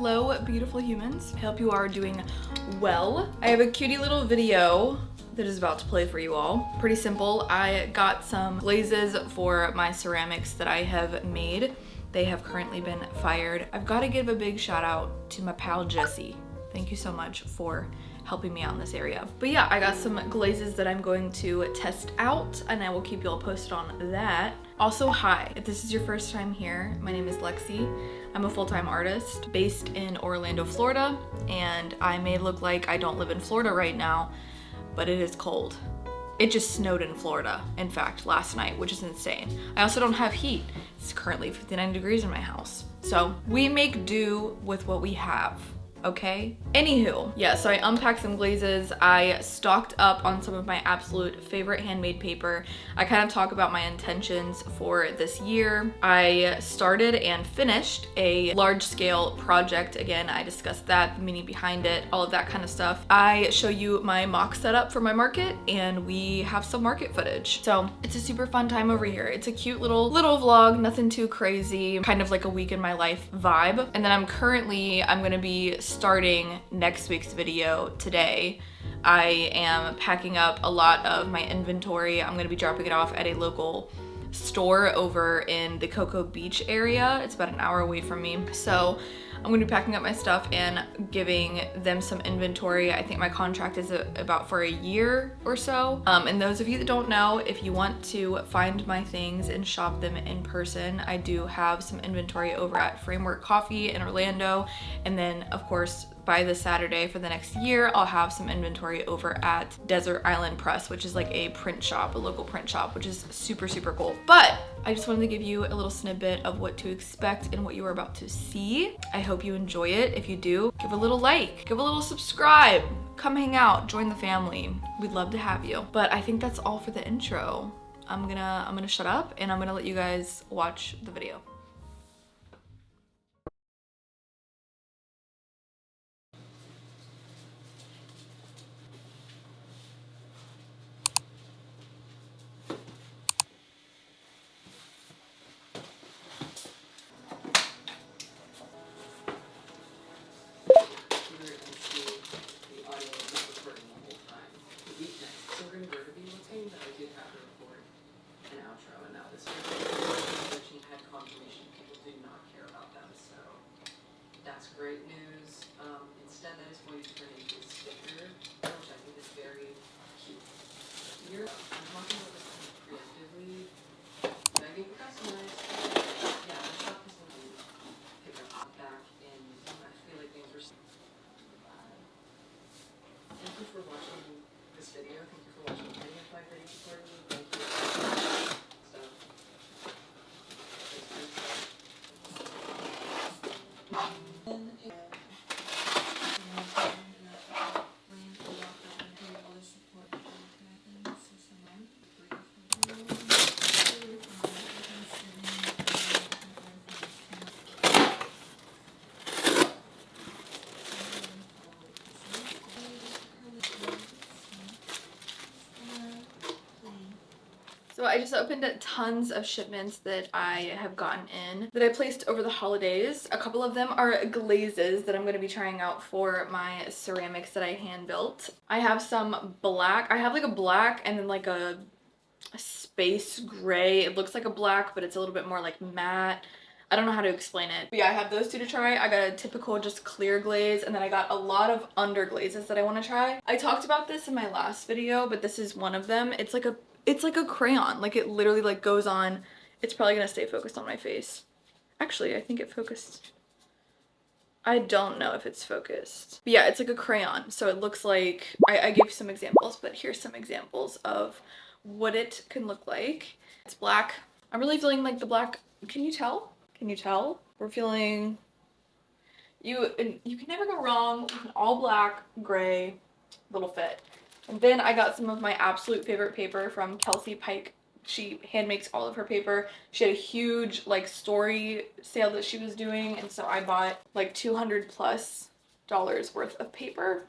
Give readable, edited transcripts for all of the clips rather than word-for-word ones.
Hello, beautiful humans. I hope you are doing well. I have a cutie little video that is about to play for you all. Pretty simple. I got some glazes for my ceramics that I have made. They have currently been fired. I've got to give a big shout out to my pal Jessie. Thank you so much for helping me out in this area. But yeah, I got some glazes that I'm going to test out and I will keep you all posted on that. Also, hi, if this is your first time here, my name is Lexi. I'm a full-time artist based in Orlando, Florida, and I may look like I don't live in Florida right now, but it is cold. It just snowed in Florida, in fact, last night, which is insane. I also don't have heat. It's currently 59 degrees in my house. So we make do with what we have. Okay? Anywho, yeah, so I unpacked some glazes. I stocked up on some of my absolute favorite handmade paper. I kind of talk about my intentions for this year. I started and finished a large scale project. Again, I discussed that, the meaning behind it, all of that kind of stuff. I show you my mock setup for my market and we have some market footage. So it's a super fun time over here. It's a cute little vlog, nothing too crazy, kind of like a week in my life vibe. And then I'm gonna be starting next week's video today. I am packing up a lot of my inventory. I'm gonna be dropping it off at a local store over in the Cocoa Beach area. It's about an hour away from me. So I'm gonna be packing up my stuff and giving them some inventory. I think my contract is about for a year or so. And those of you that don't know, if you want to find my things and shop them in person, I do have some inventory over at Framework Coffee in Orlando. And then of course, by this Saturday for the next year, I'll have some inventory over at Desert Island Press, which is like a print shop, a local print shop, which is super, super cool. But I just wanted to give you a little snippet of what to expect and what you are about to see. I hope you enjoy it. If you do, give a little like, give a little subscribe, come hang out, join the family. We'd love to have you. But I think that's all for the intro. I'm gonna shut up and I'm gonna let you guys watch the video. Great news. Instead, that is going to turn into a sticker, which I think is very cute. I'm talking about this preemptively. Begging for customers. Yeah, the shop is going to pick up back in. I feel like things were. Thank you for watching this video. Thank you for watching any of my videos for me. Thank you. So I just opened tons of shipments that I have gotten in that I placed over the holidays. A couple of them are glazes that I'm going to be trying out for my ceramics that I hand built. I have some black. I have like a black and then like a space gray. It looks like a black, but it's a little bit more like matte. I don't know how to explain it. But yeah, I have those two to try. I got a typical just clear glaze, and then I got a lot of under glazes that I want to try. I talked about this in my last video, but this is one of them. It's like a crayon. Like it literally like goes on. It's probably gonna stay focused on my face. Actually, I think it focused. I don't know if it's focused. But yeah, it's like a crayon. So it looks like, I gave some examples, but here's some examples of what it can look like. It's black. I'm really feeling like the black. Can you tell? Can you tell? We're feeling, you can never go wrong with an all black, gray little fit. And then I got some of my absolute favorite paper from Kelsey Pike. She hand makes all of her paper. She had a huge like story sale that she was doing, and so I bought like $200+ worth of paper.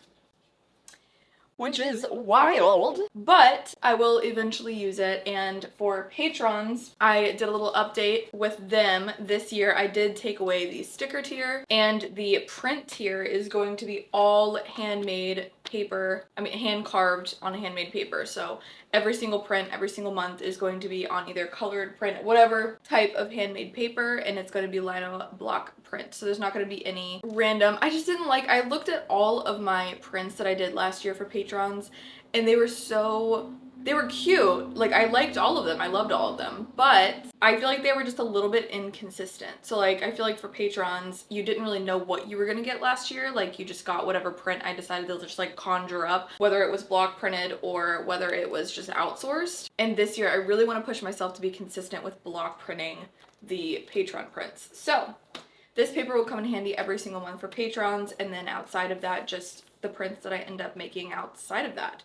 which is wild, but I will eventually use it. And for patrons, I did a little update with them this year. I did take away the sticker tier, and the print tier is going to be all handmade paper, hand carved on handmade paper. So every single print, every single month is going to be on either colored print, whatever type of handmade paper, and it's going to be lino block print. So there's not going to be any random. I just didn't like, I looked at all of my prints that I did last year for patrons, and they were cute. Like, I liked all of them. I loved all of them. But I feel like they were just a little bit inconsistent. So, like, I feel like for patrons, you didn't really know what you were gonna get last year. Like, you just got whatever print I decided to just, like, conjure up, whether it was block printed or whether it was just outsourced. And this year, I really want to push myself to be consistent with block printing the patron prints. So, this paper will come in handy every single month for patrons, and then outside of that, just the prints that I end up making outside of that.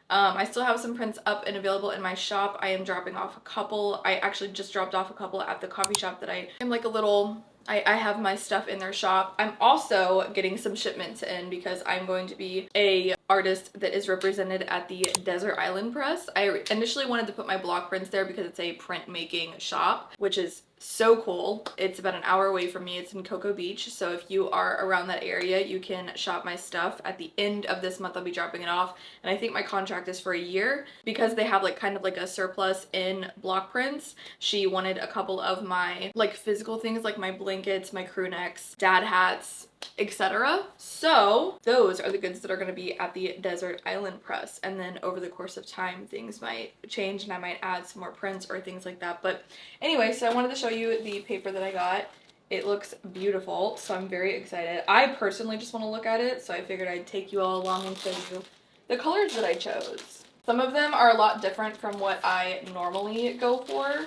I still have some prints up and available in my shop. I am dropping off a couple. I actually just dropped off a couple at the coffee shop that I am like a little, I have my stuff in their shop. I'm also getting some shipments in because I'm going to be a artist that is represented at the Desert Island Press. I initially wanted to put my block prints there because it's a printmaking shop, which is so cool. It's about an hour away from me. It's in Cocoa Beach. So if you are around that area, you can shop my stuff. At the end of this month, I'll be dropping it off. And I think my contract is for a year because they have like kind of like a surplus in block prints. She wanted a couple of my like physical things like my blankets, my crew necks, dad hats, etc. So those are the goods that are going to be at the Desert Island Press, and then over the course of time things might change and I might add some more prints or things like that. But anyway, so I wanted to show you the paper that I got. It looks beautiful, so I'm very excited. I personally just want to look at it, so I figured I'd take you all along and show you the colors that I chose. Some of them are a lot different from what I normally go for,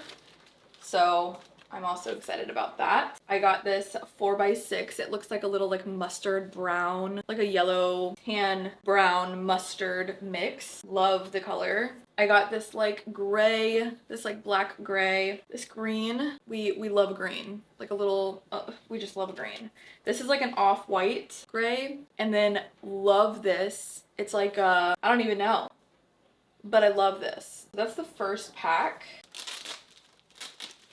so I'm also excited about that. I got this 4x6. It looks like a little like mustard brown, like a yellow, tan, brown mustard mix. Love the color. I got this like gray, this like black gray, this green. We love green. Like a little, we just love green. This is like an off-white gray. And then love this. It's like, I don't even know, but I love this. That's the first pack.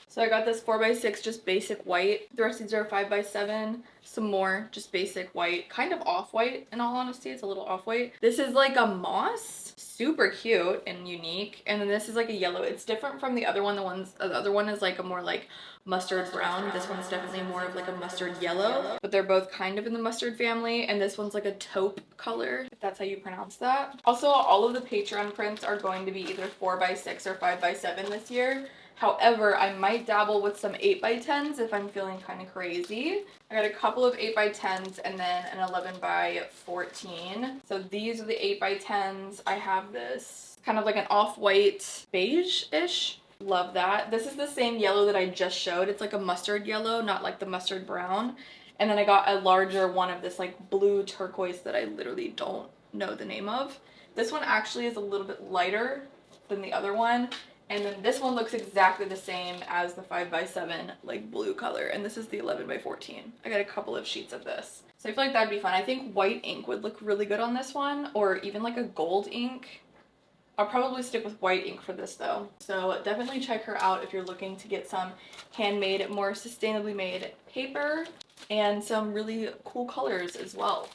So I got this 4x6 just basic white. The rest of these are 5x7. Some more just basic white, kind of off-white in all honesty. It's a little off-white. This is like a moss, super cute and unique. And then this is like a yellow. It's different from the other one. The other one is like a more like mustard brown. This one's definitely more of like a mustard yellow, but they're both kind of in the mustard family. And this one's like a taupe color, if that's how you pronounce that. Also, all of the Patreon prints are going to be either 4x6 or 5x7 this year. However, I might dabble with some 8x10s if I'm feeling kind of crazy. I got a couple of 8x10s and then an 11x14. So these are the 8x10s. I have this kind of like an off-white beige-ish. Love that. This is the same yellow that I just showed. It's like a mustard yellow, not like the mustard brown. And then I got a larger one of this like blue turquoise that I literally don't know the name of. This one actually is a little bit lighter than the other one. And then this one looks exactly the same as the 5x7 like blue color. And this is the 11x14. I got a couple of sheets of this. So I feel like that'd be fun. I think white ink would look really good on this one, or even like a gold ink. I'll probably stick with white ink for this though. So definitely check her out if you're looking to get some handmade, more sustainably made paper and some really cool colors as well.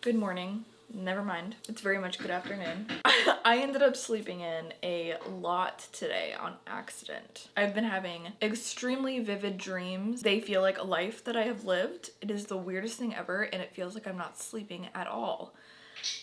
Good morning. Never mind. It's very much good afternoon. I ended up sleeping in a lot today on accident. I've been having extremely vivid dreams. They feel like a life that I have lived. It is the weirdest thing ever, and it feels like I'm not sleeping at all.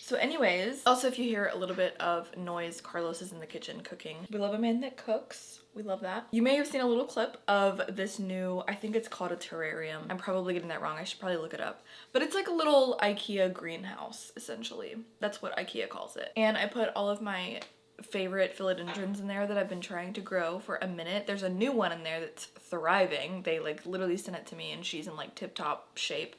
So anyways, also if you hear a little bit of noise, Carlos is in the kitchen cooking. We love a man that cooks. We love that. You may have seen a little clip of this new, I think it's called a terrarium. I'm probably getting that wrong. I should probably look it up. But it's like a little IKEA greenhouse, essentially. That's what IKEA calls it. And I put all of my favorite philodendrons in there that I've been trying to grow for a minute. There's a new one in there that's thriving. They like literally sent it to me and she's in like tip-top shape.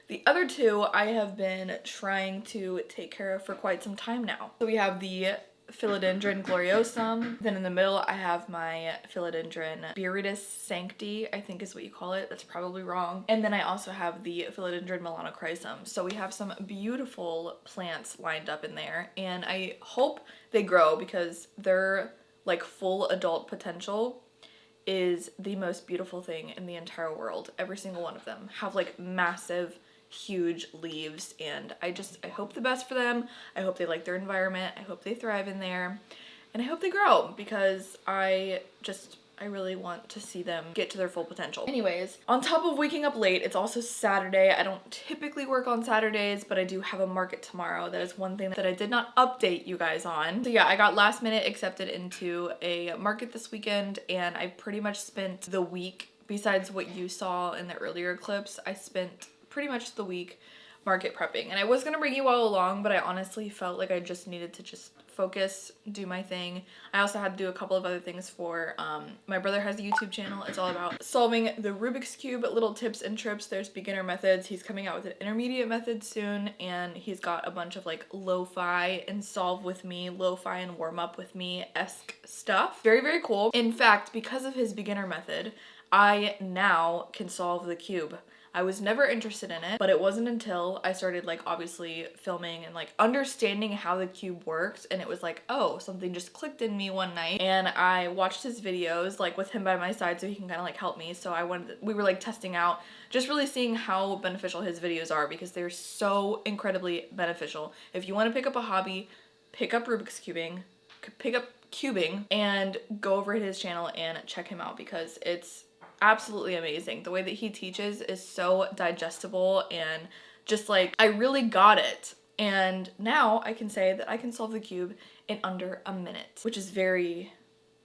The other two I have been trying to take care of for quite some time now. So we have the Philodendron gloriosum. Then in the middle I have my Philodendron Viridis sancti, I think is what you call it. That's probably wrong. And then I also have the Philodendron melanochrysum. So we have some beautiful plants lined up in there and I hope they grow because their like full adult potential is the most beautiful thing in the entire world. Every single one of them have like massive huge leaves and I hope the best for them. I hope they like their environment. I hope they thrive in there and I hope they grow because I really want to see them get to their full potential. Anyways, on top of waking up late, it's also Saturday. I don't typically work on Saturdays, but I do have a market tomorrow. That is one thing that I did not update you guys on. So yeah, I got last minute accepted into a market this weekend and I pretty much spent the week, besides what you saw in the earlier clips, I spent pretty much the week market prepping. And I was gonna bring you all along, but I honestly felt like I just needed to just focus, do my thing. I also had to do a couple of other things for, my brother has a YouTube channel. It's all about solving the Rubik's Cube, little tips and trips. There's beginner methods. He's coming out with an intermediate method soon, and he's got a bunch of like lo-fi and solve with me, lo-fi and warm up with me-esque stuff. Very, very cool. In fact, because of his beginner method, I now can solve the cube. I was never interested in it, but it wasn't until I started like obviously filming and like understanding how the cube works, and it was like, oh, something just clicked in me one night and I watched his videos like with him by my side so he can kind of like help me. So we were like testing out, just really seeing how beneficial his videos are because they're so incredibly beneficial. If you want to pick up a hobby, pick up Rubik's cubing, pick up cubing and go over to his channel and check him out because it's absolutely amazing. The way that he teaches is so digestible and just like I really got it. And now I can say that I can solve the cube in under a minute, which is very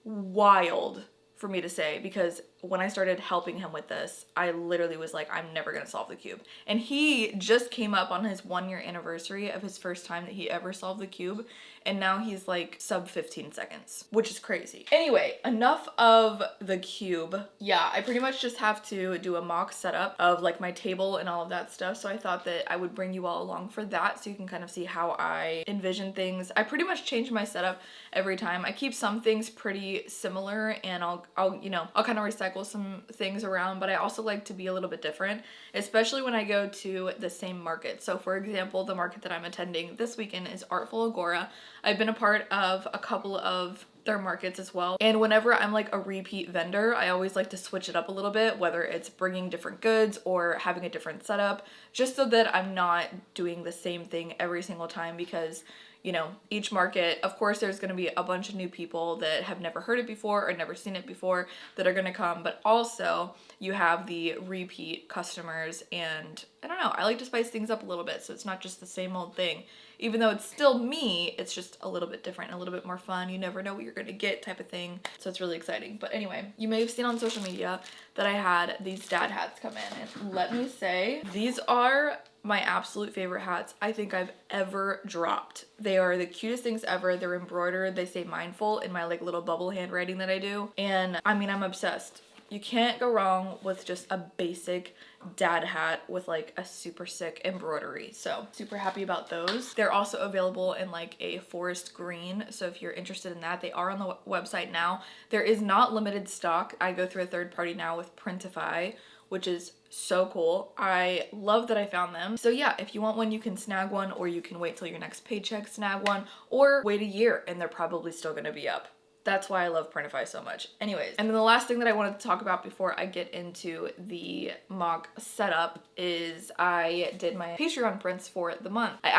wild for me to say because when I started helping him with this, I literally was like, I'm never gonna solve the cube. And he just came up on his 1 year anniversary of his first time that he ever solved the cube. And now he's like sub 15 seconds, which is crazy. Anyway, enough of the cube. Yeah, I pretty much just have to do a mock setup of like my table and all of that stuff. So I thought that I would bring you all along for that so you can kind of see how I envision things. I pretty much change my setup every time. I keep some things pretty similar, and I'll kind of recycle some things around, but I also like to be a little bit different, especially when I go to the same market. So for example, the market that I'm attending this weekend is Artful Agora. I've been a part of a couple of their markets as well. And whenever I'm like a repeat vendor, I always like to switch it up a little bit, whether it's bringing different goods or having a different setup, just so that I'm not doing the same thing every single time, because you know, each market, of course, there's going to be a bunch of new people that have never heard it before or never seen it before that are going to come, but also you have the repeat customers, and I don't know, I like to spice things up a little bit so it's not just the same old thing. Even though it's still me, it's just a little bit different, a little bit more fun. You never know what you're gonna get type of thing. So it's really exciting. But anyway, you may have seen on social media that I had these dad hats come in. And let me say, these are my absolute favorite hats I think I've ever dropped. They are the cutest things ever. They're embroidered. They say mindful in my like little bubble handwriting that I do. And I mean, I'm obsessed. You can't go wrong with just a basic dad hat with like a super sick embroidery. So super happy about those. They're also available in like a forest green. So if you're interested in that, they are on the website now. There is not limited stock. I go through a third party now with Printify, which is so cool. I love that I found them. So yeah, if you want one, you can snag one, or you can wait till your next paycheck, snag one, or wait a year and they're probably still gonna be up. That's why I love Printify so much. Anyways, and then the last thing that I wanted to talk about before I get into the mock setup is I did my Patreon prints for the month. I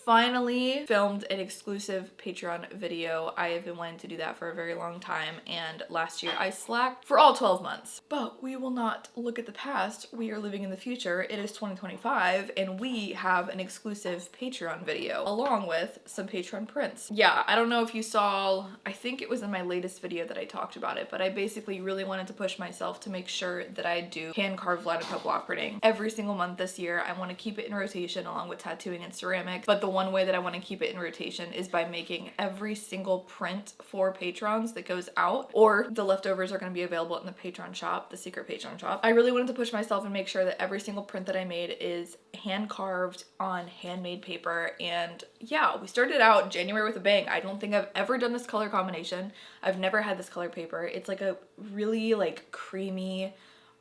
finally filmed an exclusive Patreon video. I have been wanting to do that for a very long time, and last year I slacked for all 12 months. But we will not look at the past. We are living in the future. It is 2025, and we have an exclusive Patreon video along with some Patreon prints. Yeah, I don't know if you saw, I think it was in my latest video that I talked about it, but I basically really wanted to push myself to make sure that I do hand-carved linocut block printing every single month this year. I want to keep it in rotation along with tattooing and ceramics, but the one way that I want to keep it in rotation is by making every single print for patrons that goes out, or the leftovers are going to be available in the Patreon shop, the secret Patreon shop. I really wanted to push myself and make sure that every single print that I made is hand-carved on handmade paper. And yeah, we started out January with a bang. I don't think I've ever done this color combination. I've never had this color paper. It's like a really like creamy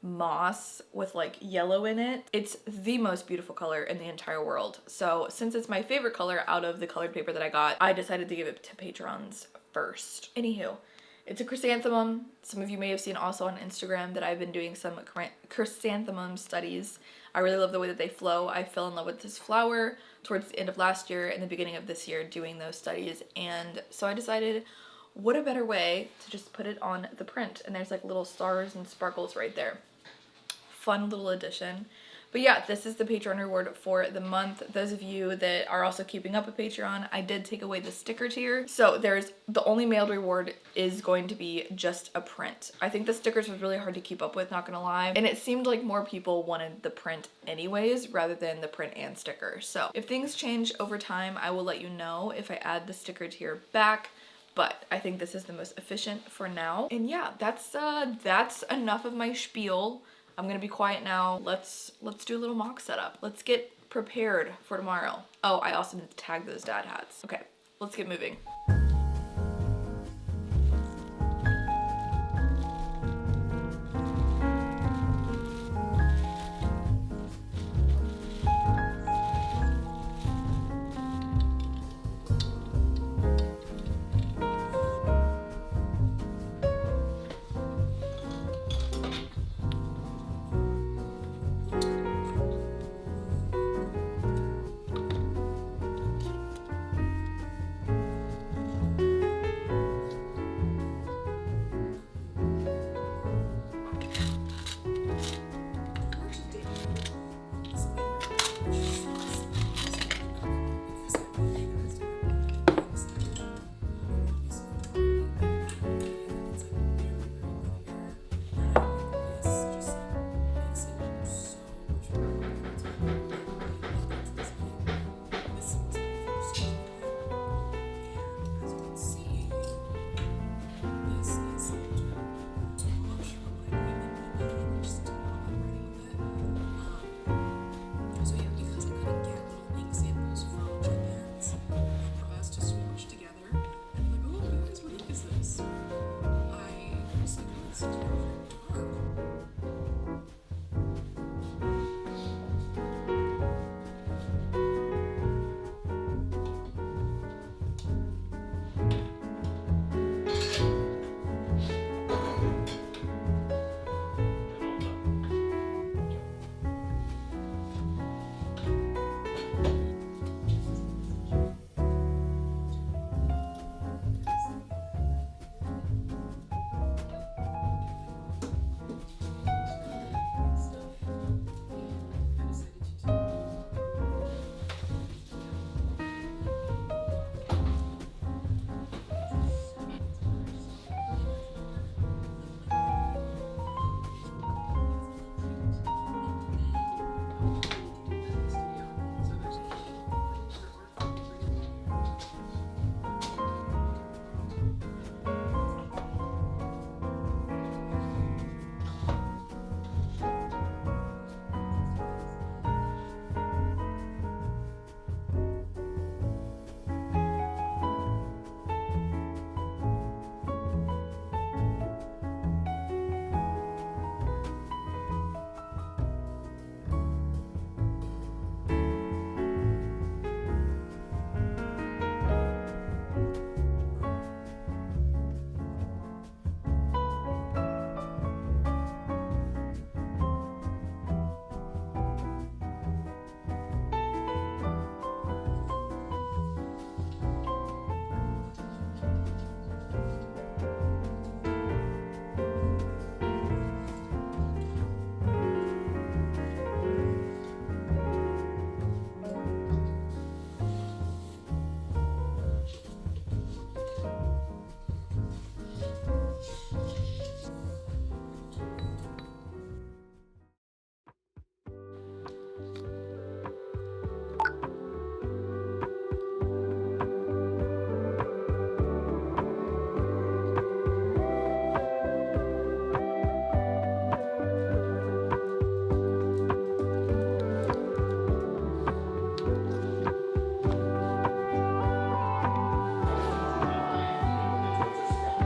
moss with like yellow in it. It's the most beautiful color in the entire world. So since it's my favorite color out of the colored paper that I got, I decided to give it to patrons first. Anywho, it's a chrysanthemum. Some of you may have seen also on Instagram that I've been doing some chrysanthemum studies. I really love the way that they flow. I fell in love with this flower towards the end of last year and the beginning of this year doing those studies. And so I decided, what a better way to just put it on the print. And there's like little stars and sparkles right there. Fun little addition. But yeah, this is the Patreon reward for the month. Those of you that are also keeping up with Patreon, I did take away the sticker tier. So the only mailed reward is going to be just a print. I think the stickers was really hard to keep up with, not gonna lie. And it seemed like more people wanted the print anyways, rather than the print and sticker. So if things change over time, I will let you know if I add the sticker tier back. But I think this is the most efficient for now. And yeah, that's enough of my spiel. I'm gonna be quiet now. Let's do a little mock setup. Let's get prepared for tomorrow. Oh, I also need to tag those dad hats. Okay, let's get moving.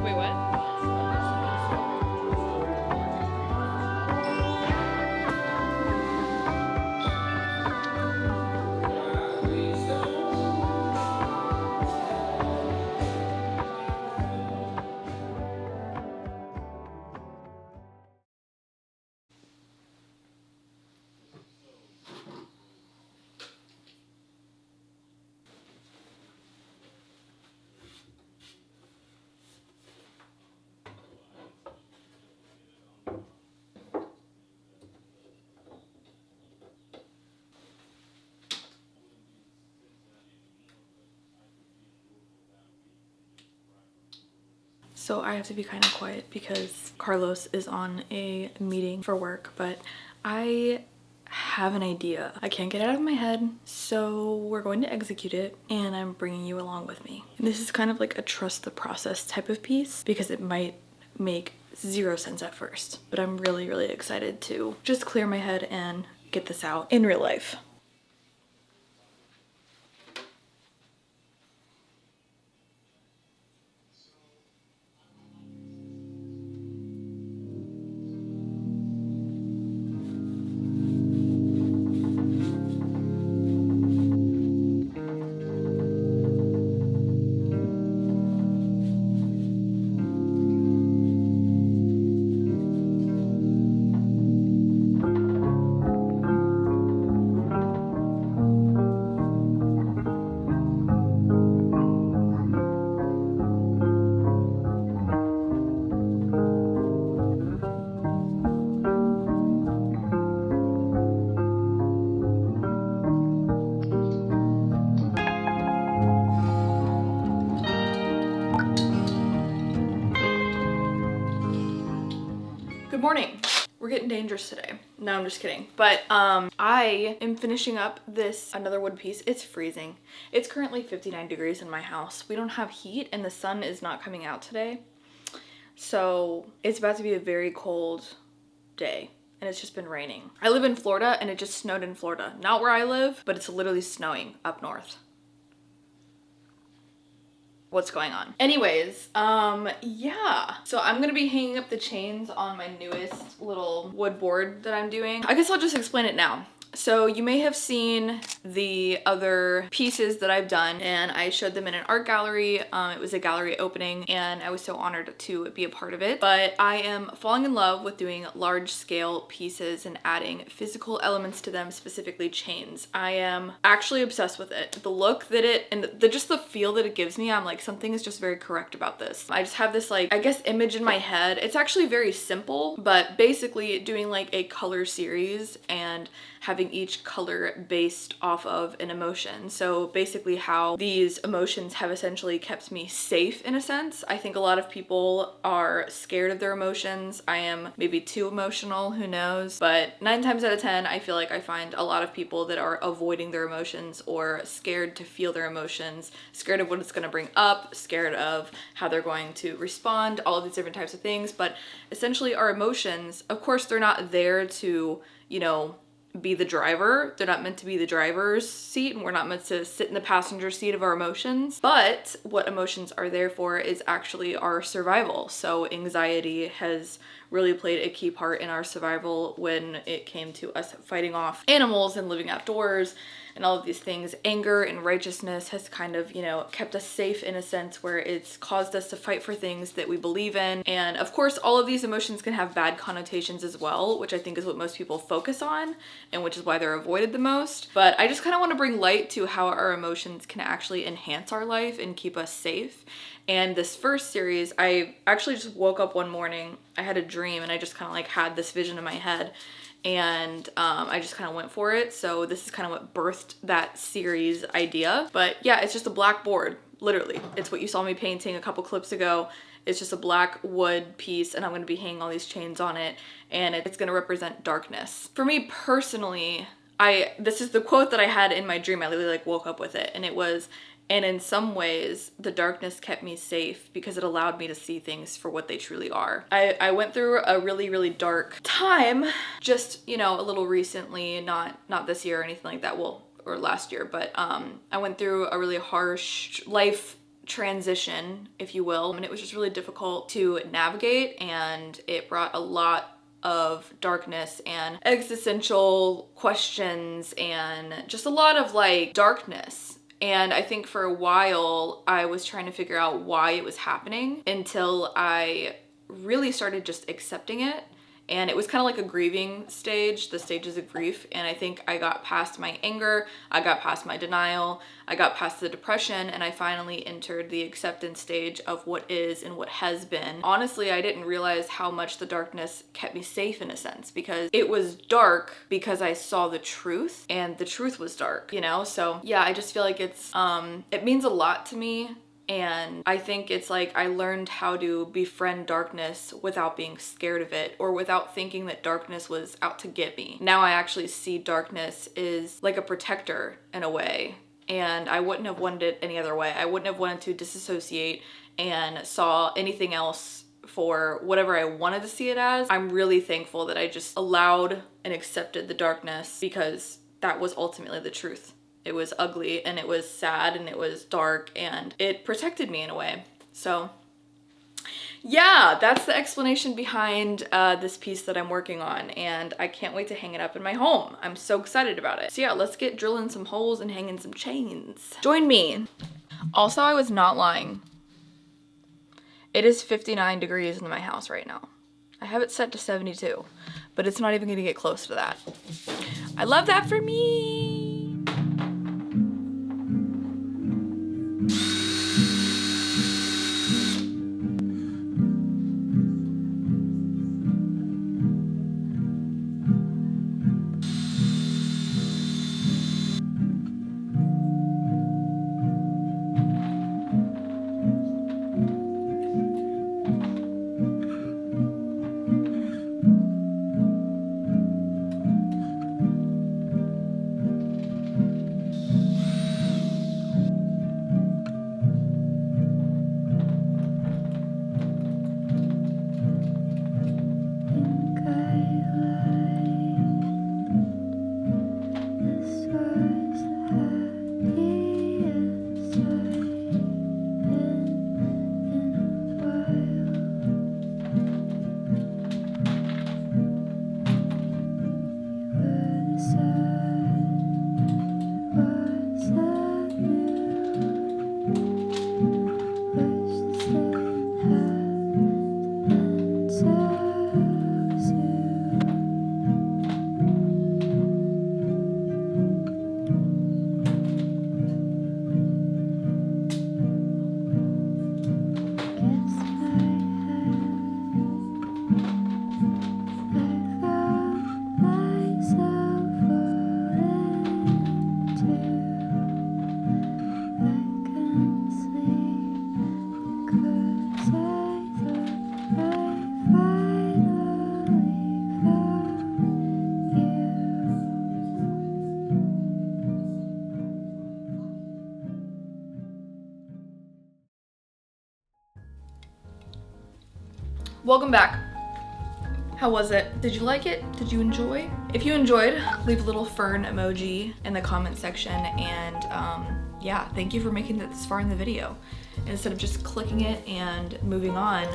Wait, what? So I have to be kind of quiet because Carlos is on a meeting for work, but I have an idea. I can't get it out of my head, so we're going to execute it and I'm bringing you along with me. And this is kind of like a trust the process type of piece because it might make zero sense at first, but I'm really, really excited to just clear my head and get this out in real life. Good morning. We're getting dangerous today. No, I'm just kidding. But I am finishing up this another wood piece. It's freezing. It's currently 59 degrees in my house. We don't have heat and the sun is not coming out today. So it's about to be a very cold day and it's just been raining. I live in Florida and it just snowed in Florida. Not where I live, but it's literally snowing up north. What's going on? Anyways, yeah. So I'm gonna be hanging up the chains on my newest little wood board that I'm doing. I guess I'll just explain it now. So you may have seen the other pieces that I've done and I showed them in an art gallery. It was a gallery opening and I was so honored to be a part of it. But I am falling in love with doing large scale pieces and adding physical elements to them, specifically chains. I am actually obsessed with it. The look that it, and just the feel that it gives me, I'm like, something is just very correct about this. I just have this like, I guess, image in my head. It's actually very simple, but basically doing like a color series and having each color based off of an emotion. So basically how these emotions have essentially kept me safe in a sense. I think a lot of people are scared of their emotions. I am maybe too emotional, who knows? But 9 times out of 10, I feel like I find a lot of people that are avoiding their emotions or scared to feel their emotions, scared of what it's gonna bring up, scared of how they're going to respond, all of these different types of things. But essentially our emotions, of course, they're not there to, you know, be the driver. They're not meant to be the driver's seat and we're not meant to sit in the passenger seat of our emotions. But what emotions are there for is actually our survival. So anxiety has really played a key part in our survival when it came to us fighting off animals and living outdoors and all of these things. Anger and righteousness has kind of, you know, kept us safe in a sense where it's caused us to fight for things that we believe in. And of course, all of these emotions can have bad connotations as well, which I think is what most people focus on and which is why they're avoided the most. But I just kind of want to bring light to how our emotions can actually enhance our life and keep us safe. And this first series, I actually just woke up one morning, I had a dream and I just kind of like had this vision in my head and I just kind of went for it. So this is kind of what birthed that series idea. But yeah, it's just a black board, literally. It's what you saw me painting a couple clips ago. It's just a black wood piece and I'm going to be hanging all these chains on it and it's going to represent darkness. For me personally, this is the quote that I had in my dream. I literally like woke up with it and it was, and in some ways, the darkness kept me safe because it allowed me to see things for what they truly are. I went through a really, really dark time just, you know, a little recently, not this year or anything like that, well, or last year, but I went through a really harsh life transition, if you will, and it was just really difficult to navigate, and it brought a lot of darkness and existential questions and just a lot of like darkness. And I think for a while I was trying to figure out why it was happening until I really started just accepting it. And it was kind of like a grieving stage, the stages of grief. And I think I got past my anger, I got past my denial, I got past the depression, and I finally entered the acceptance stage of what is and what has been. Honestly, I didn't realize how much the darkness kept me safe in a sense, because it was dark because I saw the truth, and the truth was dark, you know? So yeah, I just feel like it means a lot to me. And I think it's like I learned how to befriend darkness without being scared of it, or without thinking that darkness was out to get me. Now I actually see darkness is like a protector in a way, and I wouldn't have wanted it any other way. I wouldn't have wanted to disassociate and saw anything else for whatever I wanted to see it as. I'm really thankful that I just allowed and accepted the darkness, because that was ultimately the truth. It was ugly and it was sad and it was dark, and it protected me in a way. So yeah, that's the explanation behind this piece that I'm working on, and I can't wait to hang it up in my home. I'm so excited about it. So yeah, let's get drilling some holes and hanging some chains. Join me. Also, I was not lying. It is 59 degrees in my house right now. I have it set to 72, but it's not even gonna get close to that. I love that for me. Welcome back. How was it? Did you like it? Did you enjoy? If you enjoyed, leave a little fern emoji in the comment section, and yeah, thank you for making it this far in the video. Instead of just clicking it and moving on,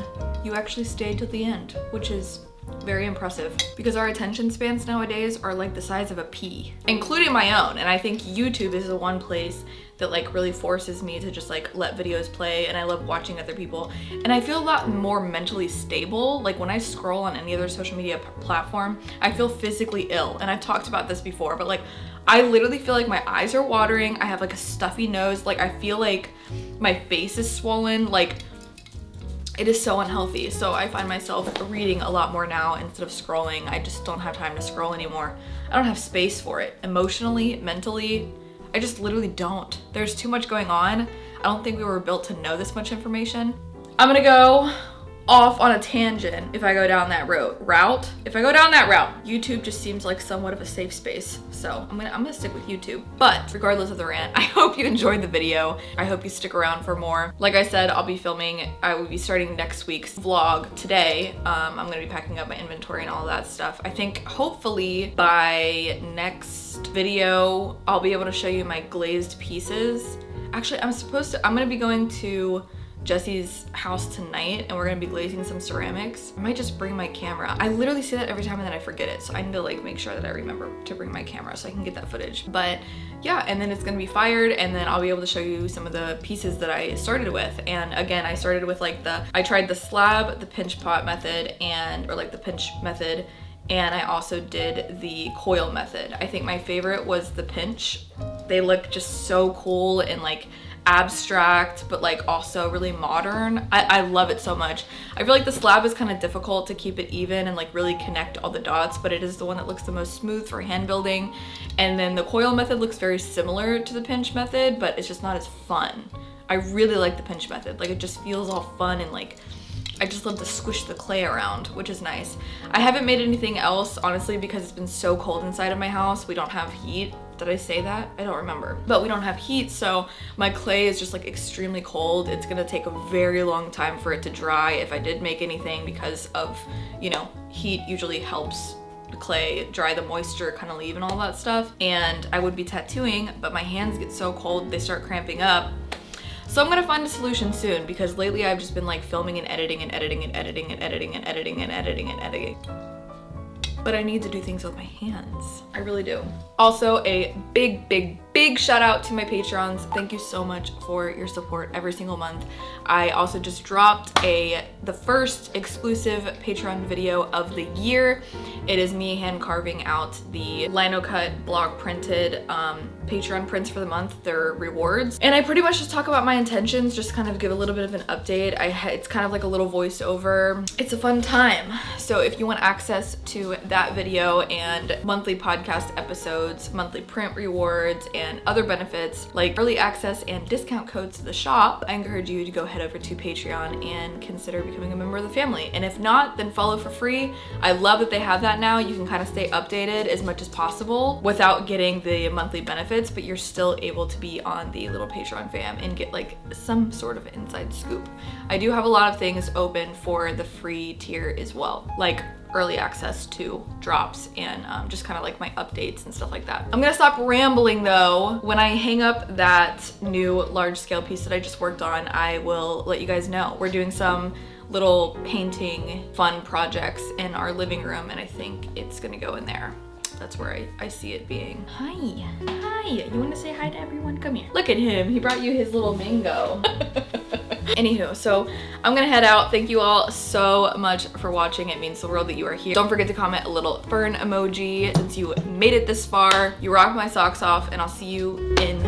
you actually stayed till the end, which is very impressive, because our attention spans nowadays are like the size of a pea, including my own. And I think YouTube is the one place that like really forces me to just like let videos play, and I love watching other people, and I feel a lot more mentally stable. Like when I scroll on any other social media platform, I feel physically ill, and I've talked about this before, but like I literally feel like my eyes are watering, I have like a stuffy nose, like I feel like my face is swollen, like it is so unhealthy. So I find myself reading a lot more now instead of scrolling. I just don't have time to scroll anymore. I don't have space for it. Emotionally, mentally, I just literally don't. There's too much going on. I don't think we were built to know this much information. I'm gonna go off on a tangent if I go down that route. If I go down that route, YouTube just seems like somewhat of a safe space. So I'm gonna stick with YouTube. But regardless of the rant, I hope you enjoyed the video. I hope you stick around for more. Like I said, I will be starting next week's vlog today. I'm gonna be packing up my inventory and all that stuff. I think hopefully by next video, I'll be able to show you my glazed pieces Actually, I'm gonna be going to Jesse's house tonight and we're gonna be glazing some ceramics. I might just bring my camera. I literally say that every time and then I forget it. So I need to like make sure that I remember to bring my camera so I can get that footage. But yeah, and then it's gonna be fired and then I'll be able to show you some of the pieces that I started with. And again, I started with like I tried the slab, the pinch pot method, or like the pinch method. And I also did the coil method. I think my favorite was the pinch. They look just so cool and like abstract, but like also really modern. I love it so much. I feel like the slab is kind of difficult to keep it even and like really connect all the dots, but it is the one that looks the most smooth for hand building. And then the coil method looks very similar to the pinch method, but it's just not as fun. I really like the pinch method. Like it just feels all fun and like, I just love to squish the clay around, which is nice. I haven't made anything else, honestly, because it's been so cold inside of my house. We don't have heat. Did I say that? I don't remember. But we don't have heat, so my clay is just like extremely cold. It's gonna take a very long time for it to dry if I did make anything because of, you know, heat usually helps the clay dry the moisture, kind of leave and all that stuff. And I would be tattooing, but my hands get so cold, they start cramping up. So I'm gonna find a solution soon because lately I've just been like filming and editing and editing and editing and editing and editing and editing and editing. But I need to do things with my hands. I really do. Also, a big shout out to my Patrons. Thank you so much for your support every single month. I also just dropped the first exclusive Patreon video of the year. It is me hand carving out the lino cut block printed Patreon prints for the month. They're rewards. And I pretty much just talk about my intentions, just kind of give a little bit of an update. It's kind of like a little voiceover. It's a fun time. So if you want access to that video and monthly podcast episodes, monthly print rewards, and other benefits like early access and discount codes to the shop, I encourage you to go head over to Patreon and consider becoming a member of the family. And if not, then follow for free. I love that they have that now. You can kind of stay updated as much as possible without getting the monthly benefits, but you're still able to be on the little Patreon fam and get like some sort of inside scoop. I do have a lot of things open for the free tier as well, like early access to drops and just kind of like my updates and stuff like that. I'm gonna stop rambling though. When I hang up that new large scale piece that I just worked on, I will let you guys know. We're doing some little painting fun projects in our living room and I think it's gonna go in there. That's where I see it being. Hi, you wanna say hi to everyone? Come here. Look at him, he brought you his little mango. Anywho, so I'm gonna head out. Thank you all so much for watching. It means the world that you are here. Don't forget to comment a little fern emoji since you made it this far. You rock my socks off and I'll see you in